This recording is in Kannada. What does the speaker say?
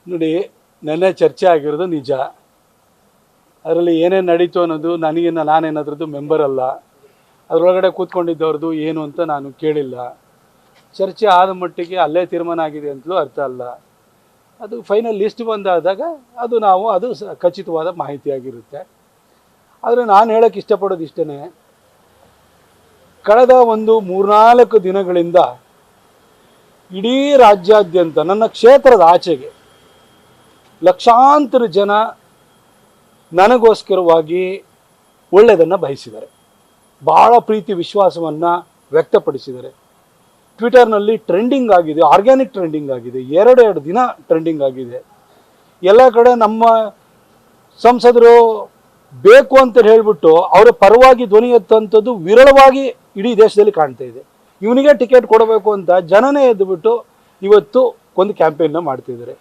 ನೋಡಿ, ನೆನ್ನೆ ಚರ್ಚೆ ಆಗಿರೋದು ನಿಜ. ಅದರಲ್ಲಿ ಏನೇನು ನಡೀತು ಅನ್ನೋದು ನಾನೇನಾದ್ರದ್ದು ಮೆಂಬರ್ ಅಲ್ಲ. ಅದರೊಳಗಡೆ ಕೂತ್ಕೊಂಡಿದ್ದವ್ರದ್ದು ಏನು ಅಂತ ನಾನು ಕೇಳಿಲ್ಲ. ಚರ್ಚೆ ಆದ ಮಟ್ಟಿಗೆ ಅಲ್ಲೇ ತೀರ್ಮಾನ ಆಗಿದೆ ಅಂತಲೂ ಅರ್ಥ ಅಲ್ಲ. ಅದು ಫೈನಲ್ ಲಿಸ್ಟ್ ಬಂದಾದಾಗ ಅದು ಖಚಿತವಾದ ಮಾಹಿತಿಯಾಗಿರುತ್ತೆ. ಆದರೆ ನಾನು ಹೇಳೋಕ್ಕೆ ಇಷ್ಟಪಡೋದು ಇಷ್ಟೇ, ಕಳೆದ ಒಂದು 3-4 ದಿನಗಳಿಂದ ಇಡೀ ರಾಜ್ಯಾದ್ಯಂತ ನನ್ನ ಕ್ಷೇತ್ರದ ಆಚೆಗೆ ಲಕ್ಷಾಂತರ ಜನ ನನಗೋಸ್ಕರವಾಗಿ ಒಳ್ಳೆಯದನ್ನು ಬಯಸಿದ್ದಾರೆ. ಭಾಳ ಪ್ರೀತಿ ವಿಶ್ವಾಸವನ್ನು ವ್ಯಕ್ತಪಡಿಸಿದ್ದಾರೆ. ಟ್ವಿಟರ್ನಲ್ಲಿ ಟ್ರೆಂಡಿಂಗ್ ಆಗಿದೆ, ಆರ್ಗ್ಯಾನಿಕ್ ಟ್ರೆಂಡಿಂಗ್ ಆಗಿದೆ, 2 ದಿನ ಟ್ರೆಂಡಿಂಗ್ ಆಗಿದೆ. ಎಲ್ಲ ಕಡೆ ನಮ್ಮ ಸಂಸದರು ಬೇಕು ಅಂತ ಹೇಳಿಬಿಟ್ಟು ಅವರ ಪರವಾಗಿ ಧ್ವನಿ ಎತ್ತುವಂಥದ್ದು ವಿರಳವಾಗಿ ಇಡೀ ದೇಶದಲ್ಲಿ ಕಾಣ್ತಾ ಇದೆ. ಇವನಿಗೆ ಟಿಕೆಟ್ ಕೊಡಬೇಕು ಅಂತ ಜನನೇ ಎದ್ದುಬಿಟ್ಟು ಇವತ್ತು ಒಂದು ಕ್ಯಾಂಪೇನ್ನ ಮಾಡ್ತಿದ್ದಾರೆ.